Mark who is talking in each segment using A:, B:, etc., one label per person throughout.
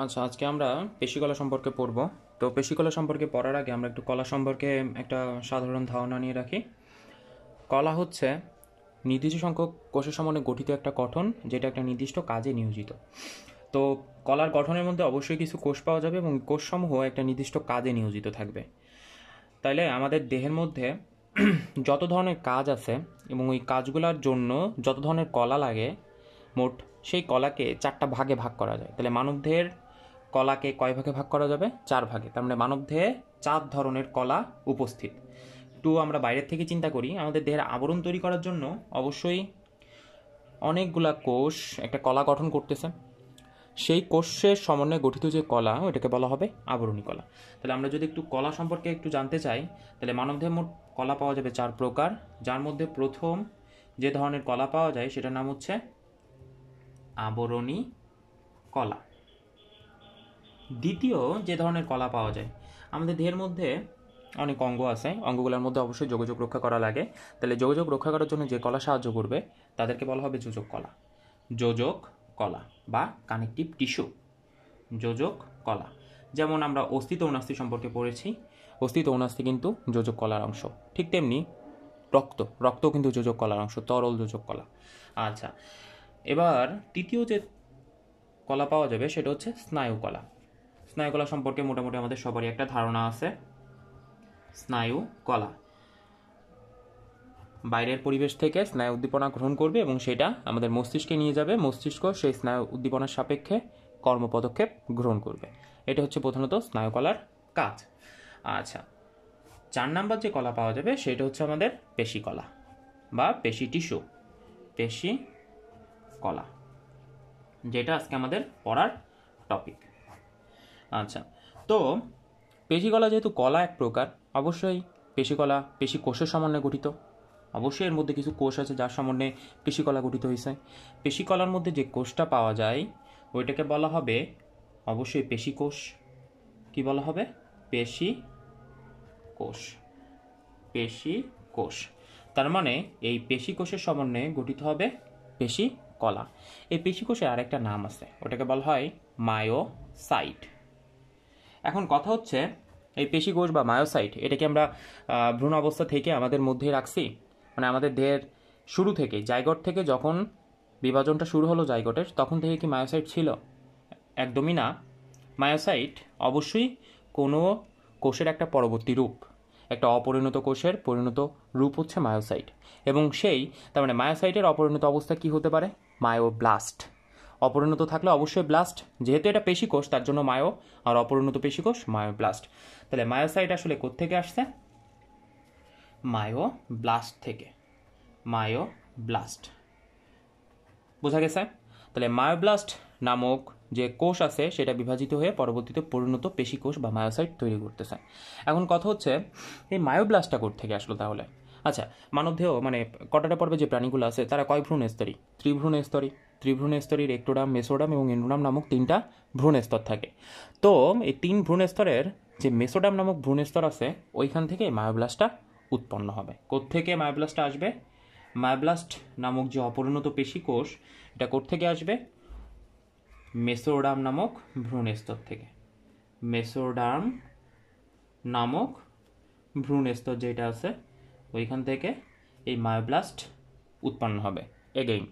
A: আচ্ছা, আজকে আমরা পেশিকলা সম্পর্কে পড়ব। তো পেশিকলা সম্পর্কে পড়ার আগে আমরা একটু কলা সম্পর্কে একটা সাধারণ ধারণা নিয়ে রাখি। কলা হচ্ছে নির্দিষ্ট সংখ্যক কোষের সমন্বয়ে গঠিত একটা গঠন, যেটা একটা নির্দিষ্ট কাজে নিয়োজিত। তো কলার গঠনের মধ্যে অবশ্যই কিছু কোষ পাওয়া যাবে এবং কোষসমূহ একটা নির্দিষ্ট কাজে নিয়োজিত থাকবে। তাইলে আমাদের দেহের মধ্যে যত ধরনের কাজ আছে এবং ওই কাজগুলোর জন্য যত ধরনের কলা লাগে, মোট সেই কলাকে 4টা ভাগে ভাগ করা যায়। তাহলে মানবদেহের কলাকে কয় ভাগে ভাগ করা যাবে? 4 ভাগে। তার মানে মানবদেহে 4 ধরনের কলা উপস্থিত। একটু আমরা বাইরের থেকে চিন্তা করি, আমাদের দেহের আবরণ তৈরি করার জন্য অবশ্যই অনেকগুলা কোষ একটা কলা গঠন করতেছে। সেই কোষের সমন্বয়ে গঠিত যে কলা, ওইটাকে বলা হবে আবরণী কলা। তাহলে আমরা যদি একটু কলা সম্পর্কে একটু জানতে চাই, তাহলে মানবদেহে মোট কলা পাওয়া যাবে 4 প্রকার, যার মধ্যে প্রথম যে ধরনের কলা পাওয়া যায় সেটার নাম হচ্ছে আবরণী কলা। দ্বিতীয় যে ধরনের কলা পাওয়া যায়, আমাদের দেহের মধ্যে অনেক অঙ্গ আছে, অঙ্গগুলোর মধ্যে অবশ্যই যোগাযোগ রক্ষা করা লাগে। তাহলে যোগাযোগ রক্ষা করার জন্য যে কলা সাহায্য করবে তাদেরকে বলা হবে যোজক কলা। যোজক কলা বা কানেকটিভ টিস্যু, যোজক কলা। যেমন আমরা অস্থি তৌনাস্থি সম্পর্কে পড়েছি, অস্থি তৌনাস্থি কিন্তু যোজক কলার অংশ। ঠিক তেমনি রক্তও কিন্তু যোজক কলার অংশ, তরল যোজক কলা। আচ্ছা, এবার তৃতীয় যে কলা পাওয়া যাবে সেটা হচ্ছে স্নায়ু কলা। স্নায়ু কলা সম্পর্কে মোটামুটি আমাদের সবারই একটা ধারণা আছে। স্নায়ু কলা বাইরের পরিবেশ থেকে স্নায়ু উদ্দীপনা গ্রহণ করবে এবং সেটা আমাদের মস্তিষ্কে নিয়ে যাবে। মস্তিষ্ক সেই স্নায়ু উদ্দীপনার সাপেক্ষে কর্মপদক্ষেপ গ্রহণ করবে। এটা হচ্ছে প্রধানত স্নায়ু কলার কাজ। আচ্ছা, 4 নাম্বার যে কলা পাওয়া যাবে সেটা হচ্ছে আমাদের পেশি কলা বা পেশি টিস্যু, পেশি কলা, যেটা আজকে আমাদের পড়ার টপিক। আচ্ছা, তো পেশিকলা যেহেতু কলা এক প্রকার, অবশ্যই পেশিকলা পেশি কোষের সমন্বয়ে গঠিত। অবশ্যই এর মধ্যে কিছু কোষ আছে যার সমন্বয়ে পেশিকলা গঠিত হয়েছে। পেশিকলার মধ্যে যে কোষটা পাওয়া যায় ওইটাকে বলা হবে অবশ্যই পেশি কোষ। কি বলা হবে? পেশি কোষ। পেশি কোষ। তার মানে এই পেশি কোষের সমন্বয়ে গঠিত হবে পেশি কলা। এই পেশি কোষের আরেকটা নাম আছে, ওটাকে বলা হয় মায়োসাইট। এখন কথা হচ্ছে, এই পেশি কোষ বা মায়োসাইট এটাকে আমরা ভ্রূণ অবস্থা থেকে আমাদের মধ্যে রাখছি, মানে আমাদের দেহের শুরু থেকে, জাইগোট থেকে যখন বিভাজনটা শুরু হলো জাইগোটের, তখন থেকে কি মায়োসাইট ছিল? একদমই না। মায়োসাইট অবশ্যই কোনো কোষের একটা পরবর্তী রূপ, একটা অপরিণত কোষের পরিণত রূপ হচ্ছে মায়োসাইট। এবং তার মানে মায়োসাইটের অপরিণত অবস্থা কি হতে পারে? মায়োব্লাস্ট। অপরিণত থাকলে অবশ্যই ব্লাস্ট, যেহেতু এটা পেশিকোষ তার জন্য মায়ো, আর অপরিণত পেশিকোষ মায়োব্লাস্ট। তাহলে মায়োসাইট আসলে কোত্থেকে আসছে? মায়োব্লাস্ট থেকে। মায়োব্লাস্ট, বোঝা গেছে? তাহলে মায়োব্লাস্ট নামক যে কোষ আছে সেটা বিভাজিত হয়ে পরবর্তীতে পরিণত পেশিকোষ বা মায়োসাইট তৈরি করতেছে। এখন কথা হচ্ছে, এই মায়োব্লাস্টটা কোত্থেকে আসলো তাহলে? আচ্ছা, মানবদেহ মানে কটাটা পর্বে যে প্রাণীগুলো আছে তারা কয় ভ্রূণ স্তরী? ত্রিভ্রূণ স্তরী। ত্রিভ্রূণ স্তরীর একটোডাম, মেসোডাম এবং এন্ডোডাম নামক 3টা ভ্রূণ স্তর থাকে। তো এই 3 ভ্রূণ স্তরের যে মেসোডাম নামক ভ্রূণ স্তর আছে, ওইখান থেকে মায়োব্লাস্টটা উৎপন্ন হবে। কোত্থেকে মায়োব্লাস্টটা আসবে? মায়োব্লাস্ট নামক যে অপরিণত পেশিকোষ, এটা কোত্থেকে আসবে? মেসোডাম নামক ভ্রূণ স্তর থেকে। মেসোডাম নামক ভ্রূণ স্তর যেটা আছে ওইখান থেকে এই মায়োব্লাস্ট উৎপন্ন হবে। এগেইন,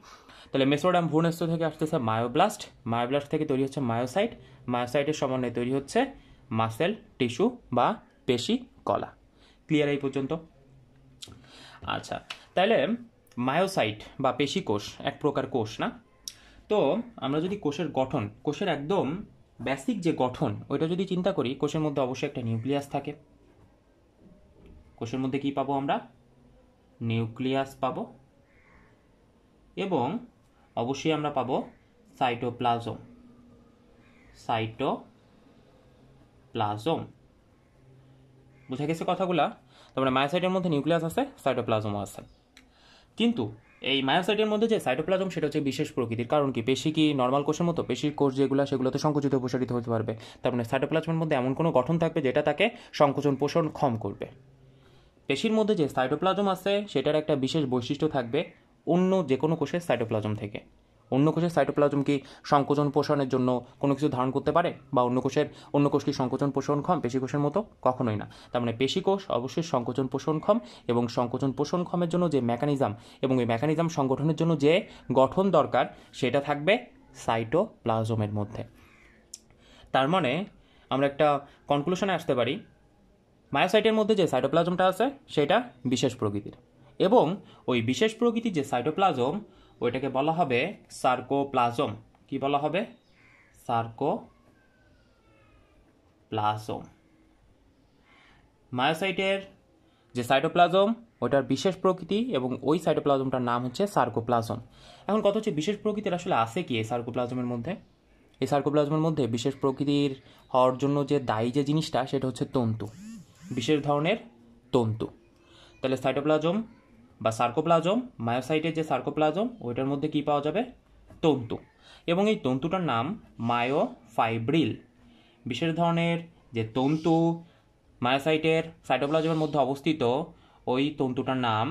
A: তাহলে মেসোডাম ভ্রূণ স্তর থেকে আসতেছে মায়োব্লাস্ট, মায়োব্লাস্ট থেকে তৈরি হচ্ছে মায়োসাইট, মায়োসাইটের সমন্বয়ে তৈরি হচ্ছে মাসেল টিস্যু বা পেশি কলা। ক্লিয়ার এই পর্যন্ত? আচ্ছা, তাহলে মায়োসাইট বা পেশি কোষ এক প্রকার কোষ না? তো আমরা যদি কোষের গঠন, কোষের একদম বেসিক যে গঠন ওইটা যদি চিন্তা করি, কোষের মধ্যে অবশ্যই একটা নিউক্লিয়াস থাকে। কোষের মধ্যে কি পাবো আমরা? নিউক্লিয়াস পাবো। এবং অবশ্যই আমরা পাবো সাইটোপ্লাজম। সাইটোপ্লাজম, বুঝা গেছে কথাগুলা? তারপরে মায়োসাইটের মধ্যে নিউক্লিয়াস আছে, সাইটোপ্লাজমও আছে। কিন্তু এই মায়োসাইটের মধ্যে যে সাইটোপ্লাজম সেটা হচ্ছে বিশেষ প্রকৃতির। কারণ কি? পেশি কি নর্মাল কোষের মতো? পেশির কোষ যেগুলো সেগুলোতে সংকুচিত প্রসারিত হতে পারবে। তার মানে সাইটোপ্লাজমের মধ্যে এমন কোনো গঠন থাকবে যেটা তাকে সংকোচন পোষণ ক্ষম করবে। পেশির মধ্যে যে সাইটোপ্লাজম আছে সেটার একটা বিশেষ বৈশিষ্ট্য থাকবে অন্য যে কোনো কোষের সাইটোপ্লাজম থেকে। অন্য কোষের সাইটোপ্লাজম কি সংকোচন পোষণের জন্য কোনো কিছু ধারণ করতে পারে, বা অন্য কোষ কি সংকোচন পোষণক্ষম পেশি কোষের মতো? কখনোই না। তার মানে পেশি কোষ অবশ্যই সংকোচন পোষণক্ষম, এবং সংকোচন পোষণক্ষমের জন্য যে মেকানিজম এবং এই মেকানিজম সংগঠনের জন্য যে গঠন দরকার সেটা থাকবে সাইটোপ্লাজমের মধ্যে। তার মানে আমরা একটা কনক্লুশনে আসতে পারি, মায়োসাইটের মধ্যে যে সাইটোপ্লাজমটা আছে সেটা বিশেষ প্রকৃতির, এবং ওই বিশেষ প্রকৃতির যে সাইটোপ্লাজম ওইটাকে বলা হবে সার্কোপ্লাজম। কি বলা হবে? সার্কোপ্লাজম। মায়োসাইটের যে সাইটোপ্লাজম ওটার বিশেষ প্রকৃতি, এবং ওই সাইটোপ্লাজমটার নাম হচ্ছে সার্কোপ্লাজম। এখন কথা হচ্ছে বিশেষ প্রকৃতির আসলে আছে কি এই সার্কোপ্লাজমের মধ্যে? এই সার্কোপ্লাজমের মধ্যে বিশেষ প্রকৃতির হওয়ার জন্য যে দায়ী যে জিনিসটা সেটা হচ্ছে তন্তু, বিশেষ ধরনের তন্তু। তাহলে সাইটোপ্লাজম বা সার্কোপ্লাজম, মায়োসাইটের যে সার্কোপ্লাজম ওইটার মধ্যে কি পাওয়া যাবে? তন্তু, এবং এই তন্তুটার নাম মায়োফাইব্রিল। বিশেষ ধরনের যে তন্তু মায়োসাইটের সাইটোপ্লাজমের মধ্যে অবস্থিত, ওই তন্তুটার নাম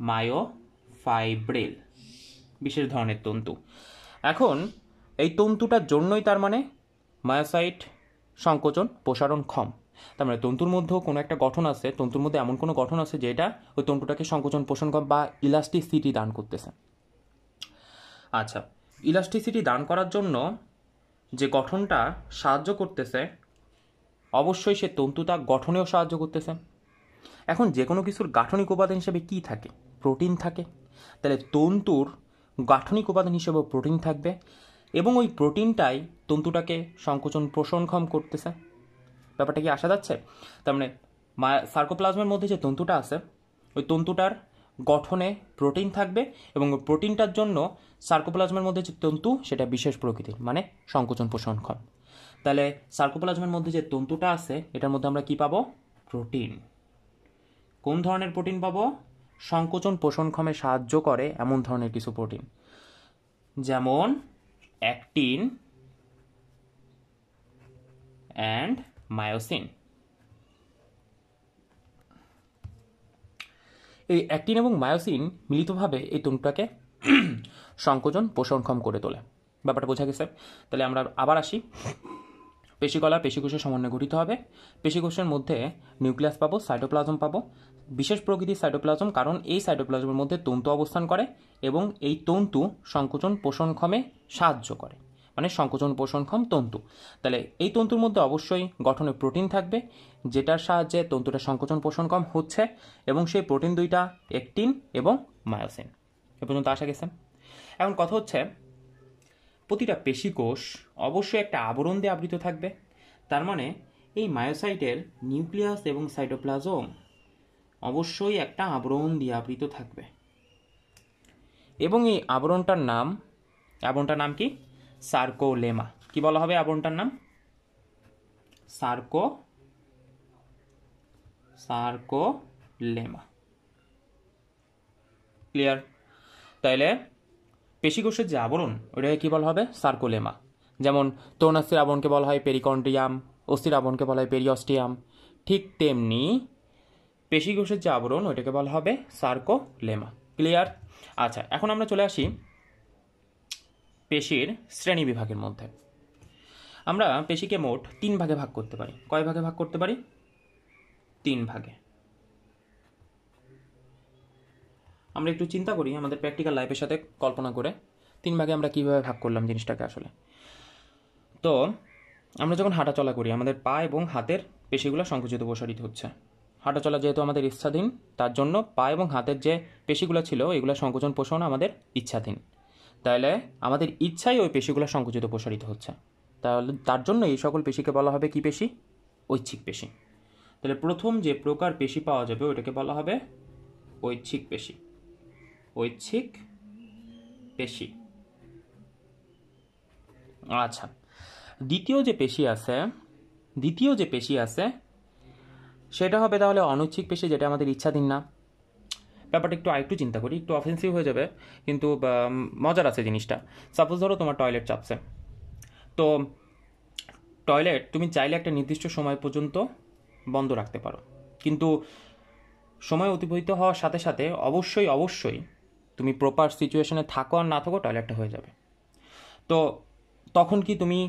A: মায়োফাইব্রিল, বিশেষ ধরনের তন্তু। এখন এই তন্তুটার জন্যই তার মানে মায়োসাইট সংকোচন প্রসারণক্ষম। তার মানে তন্তুর মধ্যেও কোনো একটা গঠন আছে, তন্তুর মধ্যে এমন কোনো গঠন আছে যেটা ওই তন্তুটাকে সংকোচন পোষণক্ষম বা ইলাস্টিসিটি দান করতেছে। আচ্ছা, ইলাস্টিসিটি দান করার জন্য যে গঠনটা সাহায্য করতেছে, অবশ্যই সে তন্তুটা গঠনেও সাহায্য করতেছে। এখন যে কোনো কিছুর গাঠনিক উপাদান হিসেবে কি থাকে? প্রোটিন থাকে। তাহলে তন্তুর গাঠনিক উপাদান হিসেবে প্রোটিন থাকবে, এবং ওই প্রোটিনটাই তন্তুটাকে সংকোচন পোষণক্ষম করতেছে। ব্যাপারটা কি আসা যাচ্ছে? তার মানে সার্কোপ্লাজমের মধ্যে যে তন্তুটা আছে ওই তন্তুটার গঠনে প্রোটিন থাকবে, এবং প্রোটিনটার জন্য সার্কোপ্লাজমের মধ্যে যে তন্তু সেটা বিশেষ প্রকৃতির, মানে সংকোচন পোষণক্ষম। তাহলে সার্কোপ্লাজমের মধ্যে যে তন্তুটা আছে এটার মধ্যে আমরা কি পাবো? প্রোটিন। কোন ধরনের প্রোটিন পাবো? সংকোচন পোষণক্ষমে সাহায্য করে এমন ধরনের কিছু প্রোটিন, যেমন অ্যাক্টিন অ্যান্ড মায়োসিন। এই অ্যাক্টিন এবং মায়োসিন মিলিতভাবে এই তন্তুটাকে সংকোচন পোষণক্ষম করে তোলে। ব্যাপারটা বোঝা গেছে? তাহলে আমরা আবার আসি, পেশিকলা পেশিকোষের সমন্বয়ে গঠিত হবে। পেশিকোষের মধ্যে নিউক্লিয়াস পাবো, সাইটোপ্লাজম পাবো, বিশেষ প্রকৃতির সাইটোপ্লাজম, কারণ এই সাইটোপ্লাজমের মধ্যে তন্তু অবস্থান করে এবং এই তন্তু সংকোচন পোষণক্ষমে সাহায্য করে, মানে সংকোচন পোষণক্ষম তন্তু। তাহলে এই তন্তুর মধ্যে অবশ্যই গঠনে প্রোটিন থাকবে, যেটার সাহায্যে তন্তুটা সংকোচন পোষণক্ষম হচ্ছে, এবং সেই প্রোটিন দুইটা অ্যাক্টিন এবং মায়োসিন। এ পর্যন্ত আসা গেছে? এখন কথা হচ্ছে প্রতিটা পেশিকোষ অবশ্যই একটা আবরণ দিয়ে আবৃত থাকবে। তার মানে এই মায়োসাইটের নিউক্লিয়াস এবং সাইটোপ্লাজম অবশ্যই একটা আবরণ দিয়ে আবৃত থাকবে, এবং এই আবরণটার নাম কি? সার্কোলেমা। কি বলা হবে আবরণটার নাম? সার্কোলেমা। ক্লিয়ার? তাইলে পেশিকোষের যে আবরণ ওটাকে কি বলা হবে? সার্কোলেমা। যেমন তরুণাস্থির আবরণকে বলা হয় পেরিকন্ড্রিয়াম, অস্থির আবরণকে বলা হয় পেরিঅস্টিয়াম, ঠিক তেমনি পেশিকোষের যে আবরণ ওইটাকে বলা হবে সার্কোলেমা। ক্লিয়ার? আচ্ছা, এখন আমরা চলে আসি পেশির শ্রেণী বিভাগের মধ্যে। আমরা পেশিকে মোট 3 ভাগে ভাগ করতে পারি। কয় ভাগে ভাগ করতে পারি? 3 ভাগে। আমরা একটু চিন্তা করি আমাদের প্র্যাকটিক্যাল লাইফের সাথে কল্পনা করে 3 ভাগে আমরা কিভাবে ভাগ করলাম জিনিসটাকে আসলে। তো আমরা যখন হাঁটাচলা করি আমাদের পা এবং হাতের পেশিগুলো সংকুচিত প্রসারিত হচ্ছে। হাঁটাচলা যেহেতু আমাদের ইচ্ছাধীন, তার জন্য পা এবং হাতের যে পেশিগুলো ছিল এগুলো সংকোচন পোষণ আমাদের ইচ্ছাধীন। তাহলে আমাদের ইচ্ছাই ওই পেশিগুলো সংকুচিত প্রসারিত হচ্ছে। তাহলে তার জন্য এই সকল পেশিকে বলা হবে কি পেশি? ঐচ্ছিক পেশি। তাহলে প্রথম যে প্রকার পেশি পাওয়া যাবে ওইটাকে বলা হবে ঐচ্ছিক পেশি। ঐচ্ছিক পেশি। আচ্ছা, দ্বিতীয় যে পেশি আছে সেটা হবে তাহলে অনৈচ্ছিক পেশি, যেটা আমাদের ইচ্ছাধীন না। ব্যাপারটা আরেকটু চিন্তা করি, একটু অফেন্সিভ হয়ে যাবে, কিন্তু মজার আছে জিনিসটা। সাপোজ ধরো তোমার টয়লেট চাপছে, তো টয়লেট তুমি চাইলে একটা নির্দিষ্ট সময় পর্যন্ত বন্ধ রাখতে পারো, কিন্তু সময় অতিবাহিত হওয়ার সাথে সাথে অবশ্যই তুমি প্রপার সিচুয়েশনে থাকো আর না থাকো টয়লেটটা হয়ে যাবে। তো তখন কি তুমি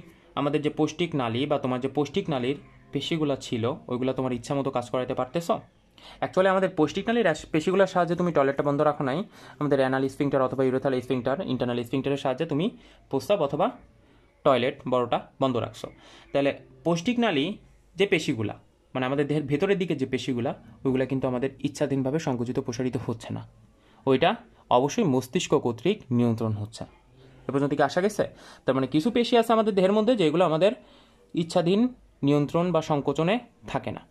A: আমাদের যে পৌষ্টিক নালী বা তোমার যে পৌষ্টিক নালীর পেশিগুলো ছিল ওইগুলো তোমার ইচ্ছা মতো কাজ করাতে পারতেছ? অ্যাকচুয়ালি আমাদের পৌষ্টিক নালীর পেশিগুলোর সাহায্যে তুমি টয়লেটটা বন্ধ রাখো নাই, আমাদের অ্যানাল স্ফিংটার অথবা ইউরেথাল স্ফিংটার, ইন্টারনাল স্ফিংটারের সাহায্যে তুমি প্রস্রাব অথবা টয়লেট বড়টা বন্ধ রাখছো। তাহলে পৌষ্টিক নালী যে পেশিগুলা, মানে আমাদের দেহের ভেতরের দিকে যে পেশিগুলা, ওইগুলা কিন্তু আমাদের ইচ্ছাধীনভাবে সংকুচিত প্রসারিত হচ্ছে না, ওইটা অবশ্যই মস্তিষ্ক কর্তৃক নিয়ন্ত্রণ হচ্ছে। এ পর্যন্ত কি আসা গেছে? তার মানে কিছু পেশি আছে আমাদের দেহের মধ্যে যেগুলো আমাদের ইচ্ছাধীন নিয়ন্ত্রণ বা সংকোচনে থাকে না।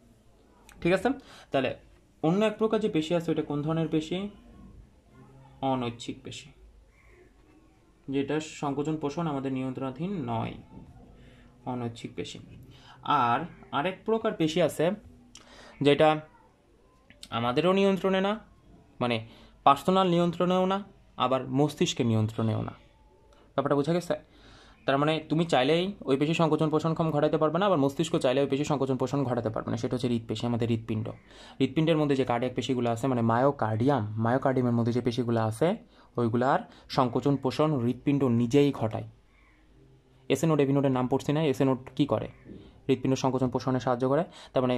A: ঠিক আছে? তাহলে অন্য এক প্রকার যে পেশি আছে ওইটা কোন ধরনের পেশি? অনৈচ্ছিক পেশি, যেটা সংকোচন পোষণ আমাদের নিয়ন্ত্রণাধীন নয়, অনৈচ্ছিক পেশি। আর আরেক প্রকার পেশি আছে যেটা আমাদেরও নিয়ন্ত্রণে না, মানে পার্সোনাল নিয়ন্ত্রণেও না, আবার মস্তিষ্কের নিয়ন্ত্রণেও না। ব্যাপারটা বোঝা গেছে? তার মানে তুমি চাইলেই ওই পেশি সংকোচন পোষণক্ষম ঘটাতে পারবে না, আবার মস্তিষ্ক চাইলে ওই পেশি সংকোচন পোষণ ঘটাতে পারবে না। সেটা হচ্ছে হৃৎপেশি, আমাদের হৃৎপিণ্ড। হৃৎপিণ্ডের মধ্যে যে কার্ডিয়াক পেশিগুলো আছে, মানে মায়োকার্ডিয়ামের মধ্যে যে পেশিগুলো আছে ওইগুলার সংকোচন পোষণ হৃৎপিণ্ড নিজেই ঘটায়। এসএ নোড এভি নোডের নাম পড়ছি না? এসএ নোড কী করে? হৃৎপিণ্ড সংকোচন পোষণে সাহায্য করে। তার মানে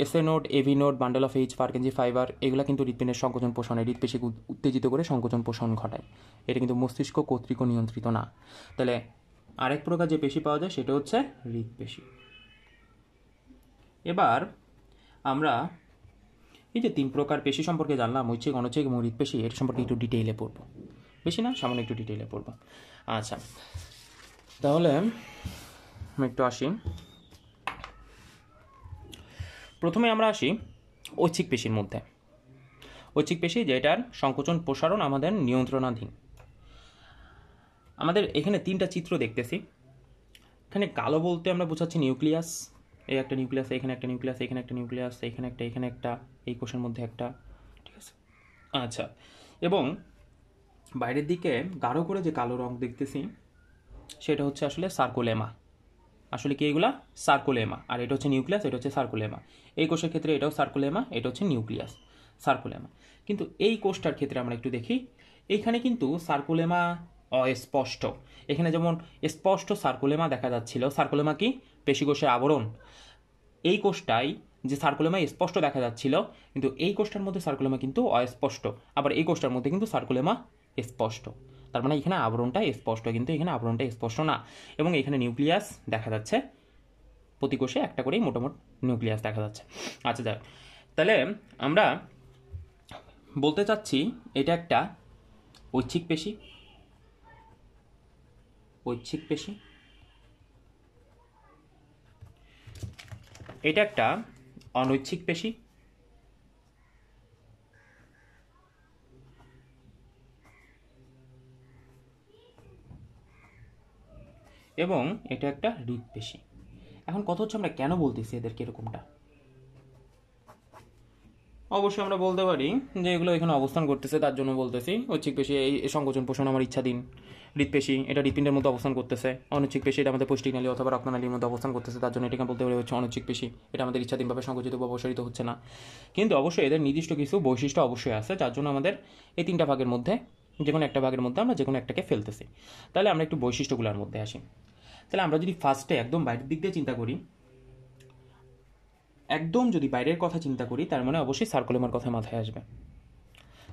A: SA node, AV node, bundle of H, Purkinje fibre, এগুলো কিন্তু হৃৎপিণ্ডের সংকোচন পোষণে হৃৎপেশিকে উত্তেজিত করে সংকোচন পোষণ ঘটায়। এটা কিন্তু মস্তিষ্ক কর্তৃক নিয়ন্ত্রিত না। তাহলে আরেক প্রকার যে পেশি পাওয়া যায় সেটা হচ্ছে হৃৎপেশি। এবার আমরা এই যে 3 প্রকার পেশি সম্পর্কে জানলাম, ঐচ্ছিক, অনৈচ্ছিক এবং হৃৎপেশি, এর সম্পর্কে একটু ডিটেইলে পড়ব। বেশি না, সামান্য একটু ডিটেইলে পড়ব। আচ্ছা, তাহলে আমি একটু আসি। প্রথমে আমরা আসি ঐচ্ছিক পেশির মধ্যে। ঐচ্ছিক পেশি যেটার সংকোচন প্রসারণ আমাদের নিয়ন্ত্রণাধীন। আমাদের এখানে 3টা চিত্র দেখতেছি। এখানে কালো বলতে আমরা বোঝাচ্ছি নিউক্লিয়াস। এই একটা নিউক্লিয়াস, এখানে একটা নিউক্লিয়াস, এখানে একটা নিউক্লিয়াস, এখানে একটা, এই কোষের মধ্যে একটা। ঠিক আছে? আচ্ছা, এবং বাইরের দিকে গাঢ় করে যে কালো রং দেখতেছি সেটা হচ্ছে আসলে সার্কোলেমা। আসলে কি এগুলা? সার্কোলেমা। আর এটা হচ্ছে নিউক্লিয়াস, এটা হচ্ছে সার্কোলেমা। এই কোষের ক্ষেত্রে এটাও সার্কোলেমা, এটা হচ্ছে নিউক্লিয়াস, সার্কোলেমা। কিন্তু এই কোষটার ক্ষেত্রে আমরা একটু দেখি, এইখানে কিন্তু সার্কোলেমা অস্পষ্ট। এখানে যেমন স্পষ্ট সার্কোলেমা দেখা যাচ্ছিল, সার্কোলেমা কি? পেশিকোষের আবরণ। এই কোষটাই যে সার্কোলেমা স্পষ্ট দেখা যাচ্ছিল, কিন্তু এই কোষটার মধ্যে সার্কোলেমা কিন্তু অস্পষ্ট, আবার এই কোষটার মধ্যে কিন্তু সার্কোলেমা স্পষ্ট। তার মানে এখানে আবরণটা স্পষ্ট, কিন্তু এখানে আবরণটা স্পষ্ট না। এবং এখানে নিউক্লিয়াস দেখা যাচ্ছে, প্রতি কোষে একটা করেই মোটামুটি নিউক্লিয়াস দেখা যাচ্ছে। আচ্ছা, যাক, তাহলে আমরা বলতে চাচ্ছি এটা একটা ঐচ্ছিক পেশি, ঐচ্ছিক পেশি। এটা একটা অনৈচ্ছিক পেশি, এবং এটা একটা হৃৎপেশি। এখন কথা হচ্ছে আমরা কেন বলতেছি এদেরকে এরকমটা? অবশ্যই আমরা বলতে পারি যে এগুলো এখানে অবস্থান করতেছে তার জন্য বলতেছি। ঐচ্ছিক পেশি এই সংকোচন পোষণ আমার ইচ্ছাধীন। হৃৎপেশি এটা হৃৎপিণ্ডের মধ্যে অবস্থান করতেছে। অনৈচ্ছিক পেশি এটা আমাদের পৌষ্টিক নালী অথবা রক্তনালীর মধ্যে অবস্থান করতেছে, তার জন্য এটাকে বলতে পারি হচ্ছে অনৈচ্ছিক পেশি। এটা আমাদের ইচ্ছাধীনভাবে সংকুচিত বা প্রসারিত হচ্ছে না। কিন্তু অবশ্যই এদের নির্দিষ্ট কিছু বৈশিষ্ট্য অবশ্যই আছে, যার জন্য আমাদের এই 3টা ভাগের মধ্যে যে কোনো একটা ভাগের মধ্যে আমরা যে কোনো একটাকে ফেলতেছি। তাহলে আমরা একটু বৈশিষ্ট্যগুলোর মধ্যে আসি। তাহলে আমরা যদি ফার্স্টে একদম বাইরের দিক দিয়ে চিন্তা করি, একদম যদি বাইরের কথা চিন্তা করি, তার মানে অবশ্যই সার্কোলেমার কথা মাথায় আসবে।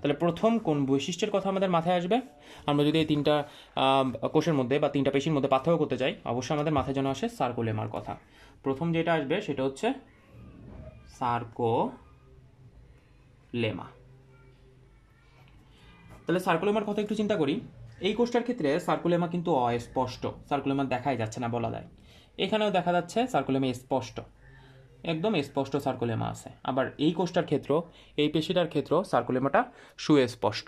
A: তাহলে প্রথম কোন বৈশিষ্ট্যের কথা আমাদের মাথায় আসবে? আমরা যদি এই 3টা কোষের মধ্যে বা 3টা পেশির মধ্যে পার্থক্য করতে চাই, অবশ্যই আমাদের মাথায় যেন আসে সার্কোলেমার কথা। প্রথম যেটা আসবে সেটা হচ্ছে সার্কোলেমা। তাহলে সার্কোলেমার কথা একটু চিন্তা করি। এই কোষটার ক্ষেত্রে সার্কোলেমা কিন্তু অস্পষ্ট, সার্কোলেমা দেখাই যাচ্ছে না বলা যায়। এখানেও দেখা যাচ্ছে সার্কোলেমা স্পষ্ট, একদম স্পষ্ট সার্কোলেমা আছে। আবার এই কোষটার ক্ষেত্র, এই পেশিটার ক্ষেত্র সার্কোলেমাটা সুস্পষ্ট,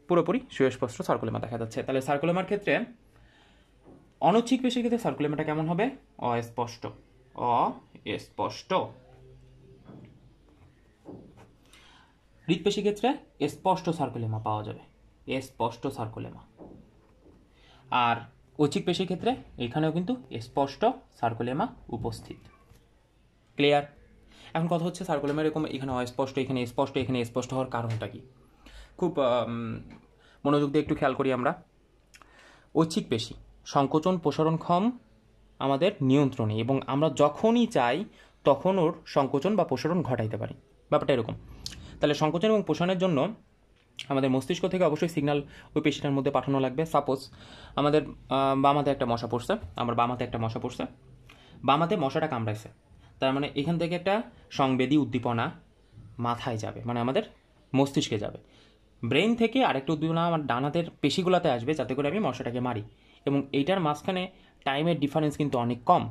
A: পুরোপুরি সুস্পষ্ট সার্কোলেমা দেখা যাচ্ছে। তাহলে সার্কোলেমার ক্ষেত্রে, অনৈচ্ছিক পেশির ক্ষেত্রে সার্কোলেমাটা কেমন হবে? অস্পষ্ট, অস্পষ্ট। হৃৎপেশির ক্ষেত্রে স্পষ্ট সার্কোলেমা পাওয়া যাবে, স্পষ্ট সার্কোলেমা। আর ঐচ্ছিক পেশির ক্ষেত্রে এখানেও কিন্তু স্পষ্ট সার্কোলেমা উপস্থিত। ক্লিয়ার? এখন কথা হচ্ছে সার্কোলেমা এরকম এখানে অস্পষ্ট, এখানে স্পষ্ট, এখানে স্পষ্ট হওয়ার কারণটা কি? খুব মনোযোগ দিয়ে একটু খেয়াল করি আমরা। ঐচ্ছিক পেশি সংকোচন প্রসারণক্ষম আমাদের নিয়ন্ত্রণে, এবং আমরা যখনই চাই তখন ওর সংকোচন বা প্রসারণ ঘটাইতে পারি। ব্যাপারটা এরকম। তাহলে সংকোচন এবং প্রসারণের জন্য আমাদের মস্তিষ্ক থেকে অবশ্যই সিগন্যাল ওই পেশিটার মধ্যে পাঠানো লাগবে। সাপোজ আমাদের বাম হাতে একটা মশা পড়ছে, আমার বাম হাতে একটা মশা পড়ছে, বাম হাতে মশাটা কামড়াইছে, তার মানে এখান থেকে একটা সংবেদী উদ্দীপনা মাথায় যাবে, মানে আমাদের মস্তিষ্কে যাবে। ব্রেন থেকে আরেকটা উদ্দীপনা আমার ডান হাতের পেশিগুলোতে আসবে, যাতে করে আমি মশাটাকে মারি। এবং এইটার মাঝখানে টাইমের ডিফারেন্স কিন্তু অনেক কম।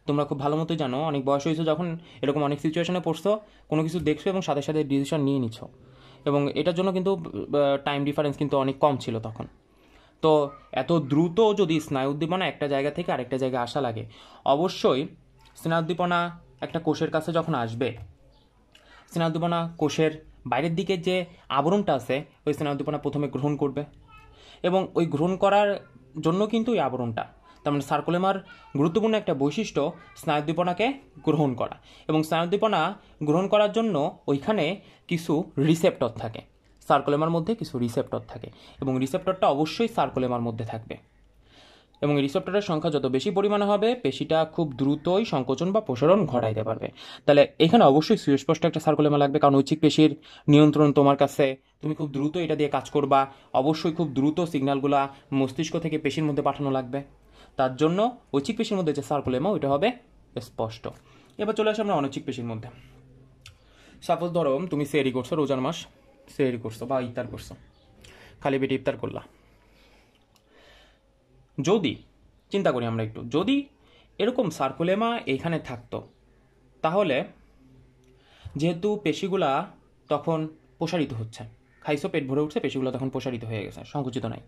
A: তোমরা খুব ভালো মতোই জানো, অনেক বয়স হয়েছে যখন এরকম অনেক সিচুয়েশনে পড়ছো, কোনো কিছু দেখছো এবং সাথে সাথে ডিসিশন নিয়ে নিচ্ছ, এবং এটার জন্য কিন্তু টাইম ডিফারেন্স কিন্তু অনেক কম ছিল তখন। তো এত দ্রুত যদি স্নায়ু উদ্দীপনা একটা জায়গা থেকে আরেকটা জায়গায় আসা লাগে, অবশ্যই স্নায়ু উদ্দীপনা একটা কোষের কাছে যখন আসবে, স্নায়ু উদ্দীপনা কোষের বাইরের দিকে যে আবরণটা আছে ওই স্নায়ু উদ্দীপনা প্রথমে গ্রহণ করবে, এবং ওই গ্রহণ করার জন্য কিন্তু ওই আবরণটা, তার মানে সার্কোলেমার গুরুত্বপূর্ণ একটা বৈশিষ্ট্য স্নায়ুদ্দীপনাকে গ্রহণ করা। এবং স্নায়ুদ্দীপনা গ্রহণ করার জন্য ওইখানে কিছু রিসেপ্টর থাকে, সার্কোলেমার মধ্যে কিছু রিসেপ্টর থাকে, এবং রিসেপ্টরটা অবশ্যই সার্কোলেমার মধ্যে থাকবে। এবং রিসেপ্টরের সংখ্যা যত বেশি পরিমাণে হবে, পেশিটা খুব দ্রুতই সংকোচন বা প্রসারণ ঘটাইতে পারবে। তাহলে এখানে অবশ্যই সুস্পষ্ট একটা সার্কোলেমা লাগবে, কারণ ঐচ্ছিক পেশির নিয়ন্ত্রণ তোমার কাছে, তুমি খুব দ্রুত এটা দিয়ে কাজ করবা, অবশ্যই খুব দ্রুত সিগন্যালগুলা মস্তিষ্ক থেকে পেশির মধ্যে পাঠানো লাগবে। তার জন্য ঐচ্ছিক পেশির মধ্যে যে সার্কোলেমা ওইটা হবে স্পষ্ট। এবার চলে আসে আমরা অনৈচ্ছিক পেশির মধ্যে। সাপোজ ধরো তুমি সেহরি করছো, রোজার মাস, সেহরি করছো বা ইফতার করছো, খালি পেটে ইফতার করলা। যদি চিন্তা করি আমরা একটু, যদি এরকম সার্কোলেমা এইখানে থাকতো, তাহলে যেহেতু পেশিগুলা তখন প্রসারিত হচ্ছে, খাইছো, পেট ভরে উঠছে, পেশিগুলো তখন প্রসারিত হয়ে গেছে, সংকুচিত নাই,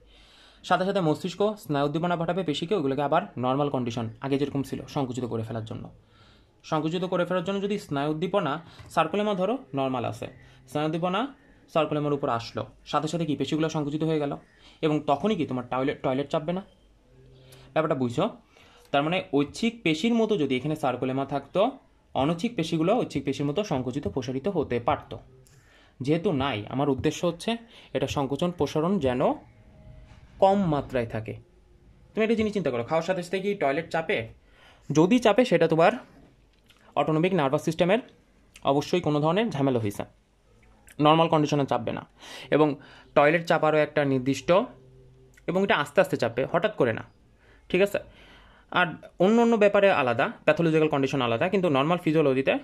A: সাথে সাথে মস্তিষ্ক স্নায়ু উদ্দীপনা পাঠাবে পেশিকে ওইগুলোকে আবার নর্মাল কন্ডিশন আগে যেরকম ছিল সংকুচিত করে ফেলার জন্য। সংকুচিত করে ফেলার জন্য যদি স্নায়ু উদ্দীপনা, সার্কোলেমা ধরো নর্মাল আছে, স্নায়ু উদ্দীপনা সার্কোলেমার উপর আসলো, সাথে সাথে কি পেশিগুলো সংকুচিত হয়ে গেল, এবং তখনই কি তোমার টয়লেট চাপবে না? ব্যাপারটা বুঝছো? তার মানে ঐচ্ছিক পেশির মতো যদি এখানে সার্কোলেমা থাকতো, অনৈচ্ছিক পেশিগুলো ঐচ্ছিক পেশির মতো সংকুচিত প্রসারিত হতে পারতো। যেহেতু নাই, আমার উদ্দেশ্য হচ্ছে এটা সংকোচন প্রসারণ যেন কম মাত্রায় থাকে। তুমি একটা জিনিস চিন্তা করো, খাওয়ার সাথে সাথে কি টয়লেট চাপে? যদি চাপে সেটা তোমার অটোনমিক নার্ভাস সিস্টেমের অবশ্যই কোনো ধরনের ঝামেলা হয়েছে, নর্মাল কন্ডিশনে চাপবে না। এবং টয়লেট চাপারও একটা নির্দিষ্ট, এবং এটা আস্তে আস্তে চাপবে, হঠাৎ করে না, ঠিক আছে? আর অন্য অন্য ব্যাপারে আলাদা, প্যাথোলজিক্যাল কন্ডিশন আলাদা, কিন্তু নর্মাল ফিজিওলজিতে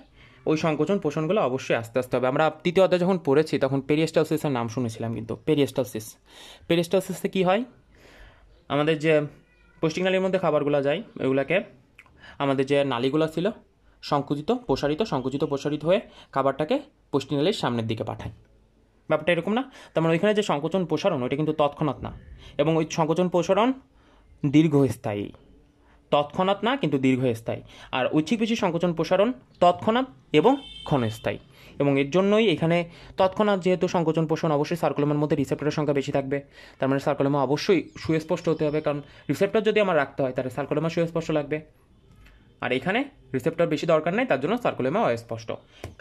A: ওই সংকোচন পোষণগুলো অবশ্যই আস্তে আস্তে হবে। আমরা তৃতীয় অধ্যায় যখন পড়েছি তখন পেরিস্টালসিসের নাম শুনেছিলাম, কিন্তু পেরিস্টালসিসে কী হয়, আমাদের যে পুষ্টিনালীর মধ্যে খাবারগুলো যায় ওইগুলোকে আমাদের যে নালীগুলো ছিল সংকুচিত প্রসারিত হয়ে খাবারটাকে পুষ্টিনালীর সামনের দিকে পাঠায়। ব্যাপারটা এরকম না? তার মানে ওইখানে যে সংকোচন প্রসারণ ওইটা কিন্তু তৎক্ষণাৎ না, এবং ওই সংকোচন প্রসারণ দীর্ঘস্থায়ী, তৎক্ষণাৎ না কিন্তু দীর্ঘস্থায়ী। আর ঐচ্ছিক পেশির সংকোচন প্রসারণ তৎক্ষণাৎ এবং ক্ষণস্থায়ী। এবং এর জন্যই এখানে তৎক্ষণাৎ যেহেতু সংকোচন প্রসারণ, অবশ্যই সার্কোলেমার মধ্যে রিসেপ্টরের সংখ্যা বেশি থাকবে, তার মানে সার্কোলেমা অবশ্যই সুস্পষ্ট হতে হবে, কারণ রিসেপ্টর যদি আমার রাখতে হয় তাহলে সার্কোলেমা সুস্পষ্ট লাগবে। আর এখানে রিসেপ্টর বেশি দরকার নেই, তার জন্য সার্কোলেমা অস্পষ্ট।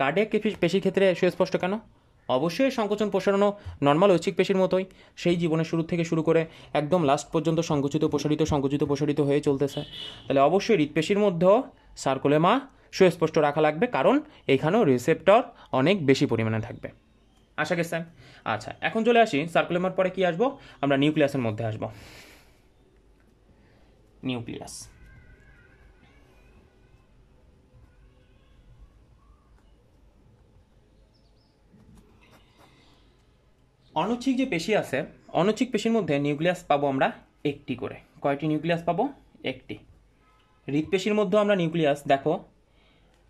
A: কার্ডিয়াক পেশির ক্ষেত্রে সুস্পষ্ট কেন? অবশ্যই সংকোচন প্রসারণও নর্মাল ঐচ্ছিক পেশির মতোই সেই জীবনের শুরু থেকে শুরু করে একদম লাস্ট পর্যন্ত সংকুচিত প্রসারিত হয়ে চলতেছে। তাহলে অবশ্যই হৃৎপেশির মধ্যেও সার্কোলেমা সুস্পষ্ট রাখা লাগবে, কারণ এইখানেও রিসেপ্টর অনেক বেশি পরিমাণে থাকবে। আশা গেছে? আচ্ছা, এখন চলে আসি সার্কোলেমার পরে কি আসবো, আমরা নিউক্লিয়াসের মধ্যে আসবো। নিউক্লিয়াস, অনৈচ্ছিক যে পেশি আছে, অনৈচ্ছিক পেশির মধ্যে নিউক্লিয়াস পাবো আমরা একটি করে। কয়টি নিউক্লিয়াস পাবো? একটি। হৃৎপেশির মধ্যেও আমরা নিউক্লিয়াস, দেখো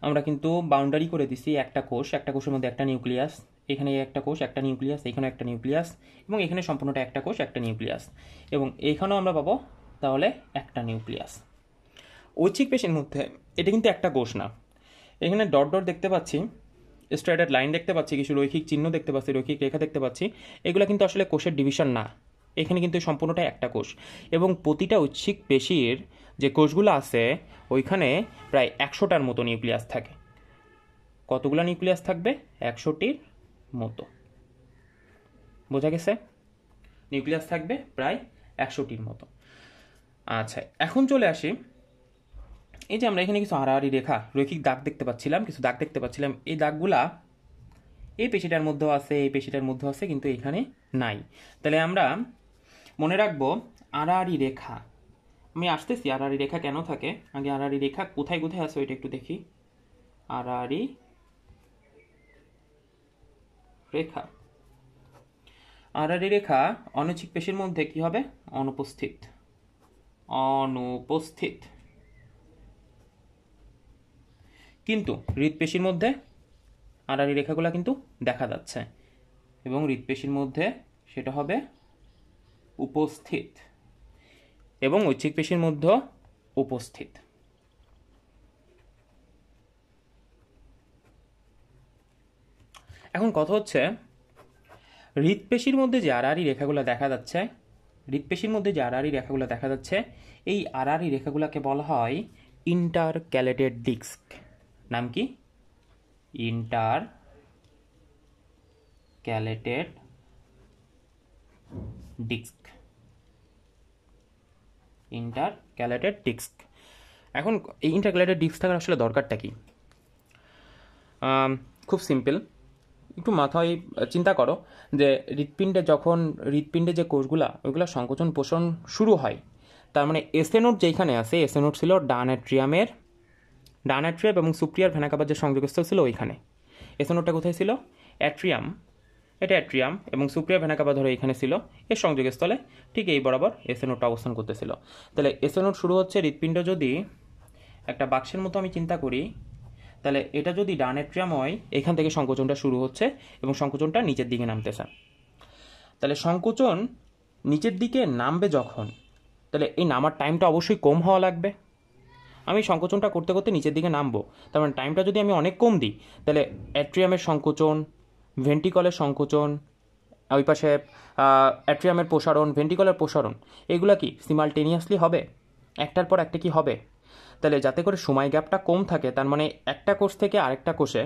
A: আমরা কিন্তু বাউন্ডারি করে দিছি, একটা কোষের মধ্যে একটা নিউক্লিয়াস, এখানে একটা কোষ একটা নিউক্লিয়াস, এখানে একটা নিউক্লিয়াস, এবং এখানে সম্পূর্ণটা একটা কোষ একটা নিউক্লিয়াস, এবং এখানেও আমরা পাবো তাহলে একটা নিউক্লিয়াস। ঐচ্ছিক পেশির মধ্যে এটা কিন্তু একটা কোষ না, এখানে ডট ডট দেখতে পাচ্ছি, স্ট্রেটেড লাইন দেখতে পাচ্ছি, কিছু রৈখিক চিহ্ন দেখতে পাচ্ছি, রৈখিক রেখা দেখতে পাচ্ছি, এগুলো কিন্তু আসলে কোষের ডিভিশন না, এখানে কিন্তু সম্পূর্ণটাই একটা কোষ। এবং প্রতিটা ঐচ্ছিক পেশির যে কোষগুলো আছে ওইখানে প্রায় 100টার মতো নিউক্লিয়াস থাকে। কতগুলো নিউক্লিয়াস থাকবে? 100টির মতো। বোঝা গেছে? নিউক্লিয়াস থাকবে প্রায় 100টির মতো। আচ্ছা, এখন চলে আসি, এই যে আমরা এখানে কিছু আড়াআড়ি রেখা, রৈখিক দাগ দেখতে পাচ্ছিলাম, কিছু দাগ দেখতে পাচ্ছিলাম, এই দাগগুলা এই পেশিটার মধ্যেও আছে, এই পেশিটার মধ্যেও আছে, কিন্তু এখানে নাই। তাহলে আমরা মনে রাখবো আড়াআড়ি রেখা, আমি আসতেছি আড়াআড়ি রেখা কেন থাকে, আগে আড়াআড়ি রেখা কোথায় কোথায় আছে ওইটা একটু দেখি। আড়াআড়ি রেখা, আড়াআড়ি রেখা অনৈচ্ছিক পেশির মধ্যে কি হবে? অনুপস্থিত, অনুপস্থিত। কিন্তু হৃৎপেশির মধ্যে আড়াআড়ি রেখাগুলো কিন্তু দেখা যাচ্ছে, এবং হৃৎপেশির মধ্যে সেটা হবে উপস্থিত, এবং ঐচ্ছিক পেশির মধ্যে উপস্থিত। এখন কথা হচ্ছে, হৃৎপেশির মধ্যে যে আড়াআড়ি রেখাগুলো দেখা যাচ্ছে, হৃৎপেশির মধ্যে যে আড়াআড়ি রেখাগুলো দেখা যাচ্ছে, এই আড়াআড়ি রেখাগুলোকে বলা হয় ইন্টারক্যালেটেড ডিস্ক। নাম কি? Intercalated disc, intercalated disc. এখন এই ইন্টারক্যালেটেড ডিস্ক থাকার আসলে দরকারটা কি? খুব সিম্পল, একটু মাথায় চিন্তা করো যে হৃৎপিণ্ডে যে কোষগুলা, ওইগুলো সংকোচন পোষণ শুরু হয়, তার মানে এসএ নোড যেখানে আছে, এসএ নোড ছিল ডান অ্যাট্রিয়াম এবং সুপ্রিয়ার ভেনা কাভার যে সংযোগস্থল ছিল ওইখানে। এসএ নোডটা কোথায় ছিল? অ্যাট্রিয়াম, এটা অ্যাট্রিয়াম, এবং সুপ্রিয়ার ভেনা কাভা ধরে এখানে ছিল, এর সংযোগস্থলে ঠিক এই বরাবর এসএ নোডটা অবস্থান করতেছিল। তাহলে এসএ নোড শুরু হচ্ছে, হৃৎপিণ্ড যদি একটা বাক্সের মতো আমি চিন্তা করি, তাহলে এটা যদি ডান অ্যাট্রিয়াম হয়, এখান থেকে সংকোচনটা শুরু হচ্ছে এবং সংকোচনটা নিচের দিকে নামতেছে। তাহলে সংকোচন নিচের দিকে নামবে যখন, তাহলে এই নামার টাইমটা অবশ্যই কম হওয়া লাগবে। আমি সংকোচনটা করতে করতে নিচের দিকে নামবো, তার মানে টাইমটা যদি আমি অনেক কম দিই, তাহলে অ্যাট্রিয়ামের সংকোচন, ভেন্ট্রিকলের সংকোচন, ওই পাশে অ্যাট্রিয়ামের প্রসারণ, ভেন্ট্রিকলের প্রসারণ, এগুলো কি সিমালটেনিয়াসলি হবে? একটার পর একটা কি হবে? তাহলে যাতে করে সময় গ্যাপটা কম থাকে, তার মানে একটা কোষ থেকে আরেকটা কোষে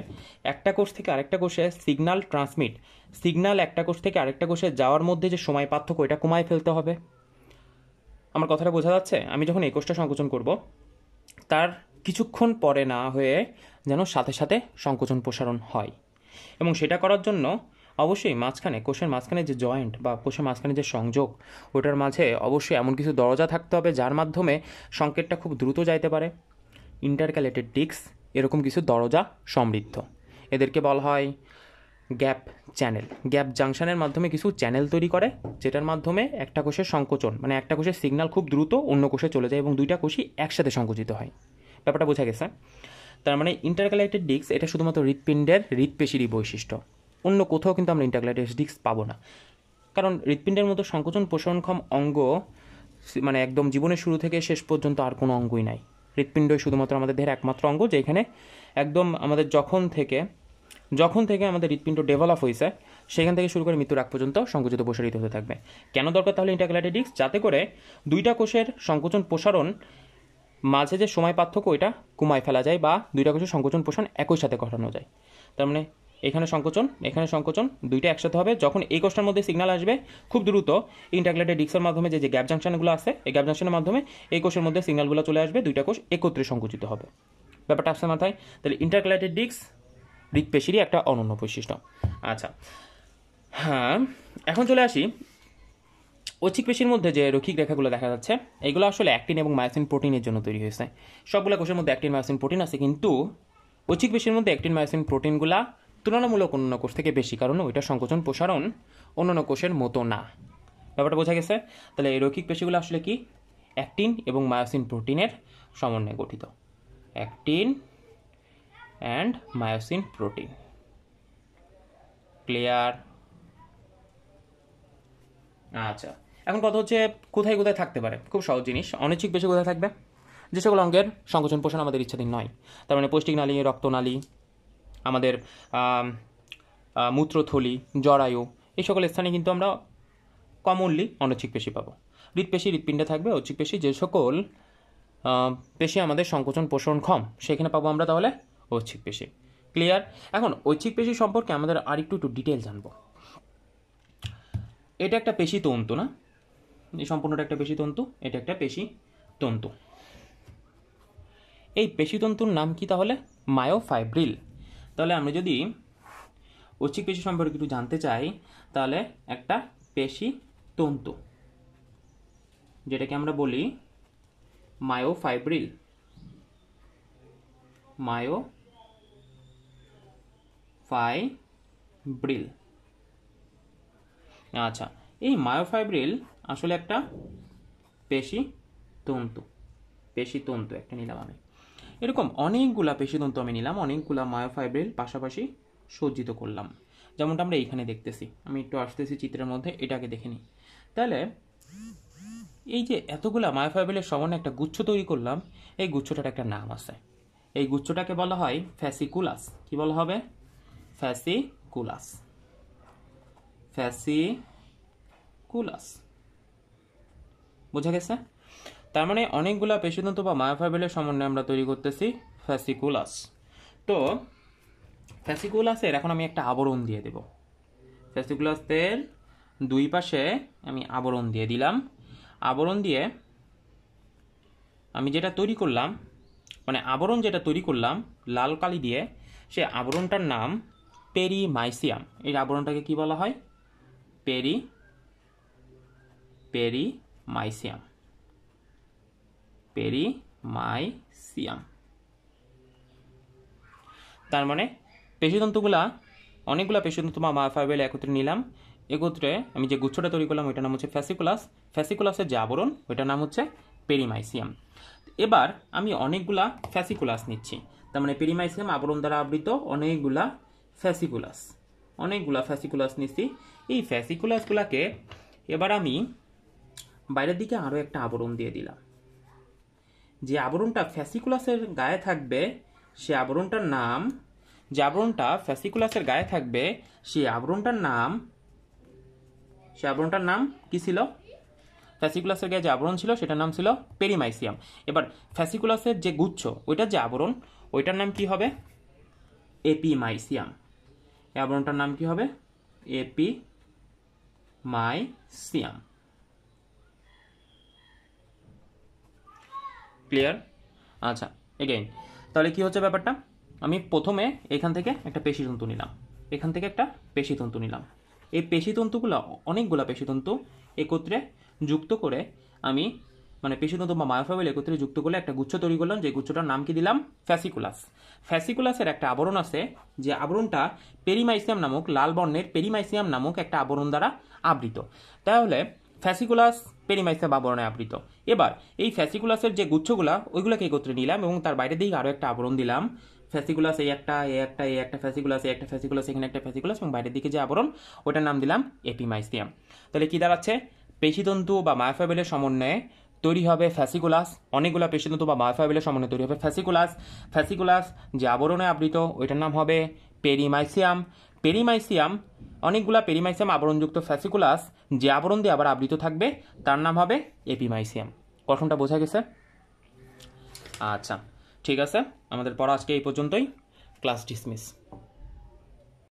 A: সিগন্যাল একটা কোষ থেকে আরেকটা কোষে যাওয়ার মধ্যে যে সময় পার্থক্য, এটা কমায় ফেলতে হবে। আমার কথাটা বোঝা যাচ্ছে? আমি যখন এই কোষটা সংকোচন করব, তার কিছুক্ষণ পরে না হয়ে যেন সাথে সাথে সংকোচন প্রসারণ হয়, এবং সেটা করার জন্য অবশ্যই কোষের মাঝখানে যে জয়েন্ট বা কোষের মাঝখানে যে সংযোগ, ওটার মাঝে অবশ্যই এমন কিছু দরজা থাকতে হবে যার মাধ্যমে সংকেতটা খুব দ্রুত যাইতে পারে। ইন্টারক্যালেটেড ডিস্ক এরকম কিছু দরজা সমৃদ্ধ, এদেরকে বলা হয় গ্যাপ চ্যানেল। গ্যাপ জাংশনের মাধ্যমে কিছু চ্যানেল তৈরি করে, যেটার মাধ্যমে একটা কোষের সংকোচন, মানে একটা কোষের সিগন্যাল খুব দ্রুত অন্য কোষে চলে যায় এবং দুইটা কোষই একসাথে সংকুচিত হয়। ব্যাপারটা বোঝা গেছে? তার মানে ইন্টারক্যালেটেড ডিস্ক এটা শুধুমাত্র হৃৎপেশিরই বৈশিষ্ট্য, অন্য কোথাও কিন্তু আমরা ইন্টারক্যালেটেড ডিস্ক পাবো না। কারণ হৃৎপিণ্ডের মতো সংকোচন প্রসারণক্ষম অঙ্গ, মানে একদম জীবনের শুরু থেকে শেষ পর্যন্ত আর কোনো অঙ্গই নাই। হৃৎপিণ্ডই শুধুমাত্র আমাদের দেহের একমাত্র অঙ্গ, যেখানে একদম আমাদের যখন থেকে আমাদের হৃৎপিণ্ড ডেভেলপ হয়েছে, সেখান থেকে শুরু করে মৃত্যুর আগ পর্যন্ত সংকুচিত প্রসারিত হতে থাকবে। কেন দরকার তাহলে ইন্টারক্যালেটেড ডিস্ক? যাতে করে দুইটা কোষের সংকোচন প্রসারণ মাঝে যে সময় পার্থক্য, ওইটা কমায় ফেলা যায়, বা দুইটা কোষের সংকোচন প্রসারণ একই সাথে ঘটানো যায়। তার মানে এখানে সংকোচন দুইটা একসাথে হবে, যখন এই কোষটার মধ্যে সিগন্যাল আসবে খুব দ্রুত, ইন্টারক্যালেটেড ডিস্কের মাধ্যমে যে গ্যাপ জাংশনগুলো আছে, এই গ্যাপ জাংশনের মাধ্যমে এই কোষের মধ্যে সিগন্যালগুলো চলে আসবে, দুইটা কোষ একত্রে সংকুচিত হবে। ব্যাপারটা আসছে মাথায়? তাহলে ইন্টারক্যালেটেড ডিস্ক হৃৎপেশিরই একটা অনন্য বৈশিষ্ট্য। আচ্ছা, হ্যাঁ, এখন চলে আসি ঐচ্ছিক পেশির মধ্যে যে রৈখিক রেখাগুলো দেখা যাচ্ছে, এগুলো আসলে অ্যাক্টিন এবং মায়োসিন প্রোটিনের জন্য তৈরি হয়েছে। সবগুলো কোষের মধ্যে অ্যাক্টিন মায়োসিন প্রোটিন আছে, কিন্তু ঐচ্ছিক পেশির মধ্যে অ্যাক্টিন মায়োসিন প্রোটিনগুলা তুলনামূলক অন্য কোষ থেকে বেশি, কারণ ওইটা সংকোচন প্রসারণ অন্যান্য কোষের মতো না। ব্যাপারটা বোঝা গেছে? তাহলে এই রৈখিক পেশিগুলো আসলে কি? অ্যাক্টিন এবং মায়োসিন প্রোটিনের সমন্বয়ে গঠিত। Actin and myosin protein. Clear? আচ্ছা, এখন কথা হচ্ছে কোথায় কোথায় থাকতে পারে। খুব সহজ জিনিস, অনৈচ্ছিক পেশি কোথায় থাকবে? যে সকল অঙ্গের সংকোচন পোষণ আমাদের ইচ্ছাধীন নয়, তার মানে পৌষ্টিক নালী, রক্তনালী, আমাদের মূত্রথলি, জরায়ু, এই সকল স্থানে কিন্তু আমরা কমনলি অনৈচ্ছিক পেশি পাবো। হৃৎপিণ্ডে থাকবে। ঐচ্ছিক পেশি যে সকল পেশি আমাদের সংকোচন পোষণক্ষম, সেখানে পাবো আমরা তাহলে ঐচ্ছিক পেশি। ক্লিয়ার? এখন ঐচ্ছিক পেশি সম্পর্কে আমাদের আর একটু ডিটেল জানবো। এটা একটা পেশি তন্তু না? এই সম্পূর্ণটা একটা পেশি তন্তু, এটা একটা পেশি তন্তু। এই পেশিতন্তুর নাম কি তাহলে? মায়োফাইব্রিল। তাহলে আমরা যদি ঐচ্ছিক পেশি সম্পর্কে একটু জানতে চাই, তাহলে একটা পেশি তন্তু যেটাকে আমরা বলি মায়োফাইব্রিল। মায়োফাইব্রিল। আচ্ছা, এই মায়োফাইব্রিল আসলে একটা পেশি তন্তু। পেশি তন্তু একটা নিলাম আমি। এরকম অনেকগুলা পেশিতন্তু আমি নিলাম, অনেকগুলা মায়োফাইব্রিল পাশাপাশি সজ্জিত করলাম, যেমনটা আমরা এইখানে দেখতেছি। আমি একটু আসতেছি চিত্রের মধ্যে, এটাকে দেখে নিই। তাহলে এই যে এতগুলা মায়োফাইব্রিলের সমন্বয়ে একটা গুচ্ছ তৈরি করলাম, এই গুচ্ছটার একটা নাম আছে। এই গুচ্ছটাকে বলা হয় ফ্যাসিকুলাস। কি বলা হবে? ফ্যাসিকুলাস। ফ্যাসিকুলাস। বোঝা গেছে? তার মানে অনেকগুলা পেশিতন্তু বা মায়োফাইব্রিলের সমন্বয়ে আমরা তৈরি করতেছি ফ্যাসিকুলাস। তো ফ্যাসিকুলাসের এখন আমি একটা আবরণ দিয়ে দেব। ফ্যাসিকুলাসের দুই পাশে আমি আবরণ দিয়ে দিলাম। আবরণ দিয়ে আমি যেটা তৈরি করলাম, মানে আবরণ যেটা তৈরি করলাম লাল কালি দিয়ে, সে আবরণটার নাম পেরিমাইসিয়াম। এই আবরণটাকে কি বলা হয়? পেরিমাইসিয়াম। পেরিমাইসিয়াম। তার মানে পেশিতন্তুগুলা, অনেকগুলা পেশিতন্তু বা মায়োফাইব্রিল একত্রে নিলাম। একত্রে আমি যে গুচ্ছটা তৈরি করলাম ওইটার নাম হচ্ছে ফ্যাসিকুলাস। ফ্যাসিকুলাসের যে আবরণ ওইটার নাম হচ্ছে পেরিমাইসিয়াম। এবার আমি অনেকগুলা ফ্যাসিকুলাস নিচ্ছি, তার মানে পেরিমাইসিয়াম আবরণ দ্বারা আবৃত অনেকগুলা ফ্যাসিকুলাস। অনেকগুলা ফ্যাসিকুলাস নিচ্ছি। এই ফ্যাসিকুলাসগুলাকে এবার আমি বাইরের দিকে আরও একটা আবরণ দিয়ে দিলাম। যে আবরণটা ফ্যাসিকুলাসের গায়ে থাকবে সে আবরণটার নাম, যে আবরণটা ফ্যাসিকুলাসের গায়ে থাকবে সে আবরণটার নাম কি ছিল? ফ্যাসিকুলাসের গায়ে যে আবরণ ছিল সেটার নাম ছিল পেরিমাইসিয়াম। এবার ফ্যাসিকুলাসের যে গুচ্ছ ওইটার যে আবরণ ওইটার নাম কি হবে? এপিমাইসিয়াম। এই আবরণটার নাম কি হবে? এপিমাইসিয়াম। ক্লিয়ার? আচ্ছা, এগেইন তাহলে কি হচ্ছে ব্যাপারটা? আমি প্রথমে এখান থেকে একটা পেশিতন্তু নিলাম, এখান থেকে একটা পেশিতন্তু নিলাম। এই পেশিতন্তুগুলো অনেকগুলা পেশিতন্তু একত্রে যুক্ত করে আমি, মানে পেশিতন্তু বা মায়োফাইব্রিল একত্রে যুক্ত করলে একটা গুচ্ছ তৈরি করলাম, যে গুচ্ছটার নাম কি দিলাম? ফ্যাসিকুলাস। ফ্যাসিকুলাসের একটা আবরণ আছে, যে আবরণটা পেরিমাইসিয়াম নামক, লাল বর্ণের পেরিমাইসিয়াম নামক একটা আবরণ দ্বারা আবৃত। তাহলে ফ্যাসিকুলাস পেরিমাইসিয়াম আবরণে আবৃত। এবার এই ফ্যাসিকুলাসের যে গুচ্ছগুলা ওইগুলোকে একত্রে নিলাম এবং তার বাইরে দিকে আরও একটা আবরণ দিলাম। ফ্যাসিকুলাস এই একটা ফ্যাসিকুলাস, এই একটা ফ্যাসিকুলাস, এখানে একটা ফ্যাসিকুলাস, এবং বাইরের দিকে যে আবরণ ওটার নাম দিলাম এপিমাইসিয়াম। তাহলে কি দাঁড়াচ্ছে? পেশিতন্তু বা মায়োফাইব্রিলের সমন্বয়ে তৈরি হবে ফ্যাসিকুলাস। অনেকগুলো পেশিতন্তু বা মায়োফাইব্রিলের সমন্বয়ে তৈরি হবে ফ্যাসিকুলাস। ফ্যাসিকুলাস যে আবরণে আবৃত ওইটার নাম হবে পেরিমাইসিয়াম। পেরিমাইসিয়াম, অনেকগুলা পেরিমাইসিয়াম আবরণযুক্ত ফ্যাসিকুলাস যে আবরণ দিয়ে আবার আবৃত থাকবে তার নাম হবে এপিমাইসিয়াম। গঠনটা বোঝা গেছে? আচ্ছা, ঠিক আছে, আমাদের পড়া আজকে এই পর্যন্তই। Class dismiss.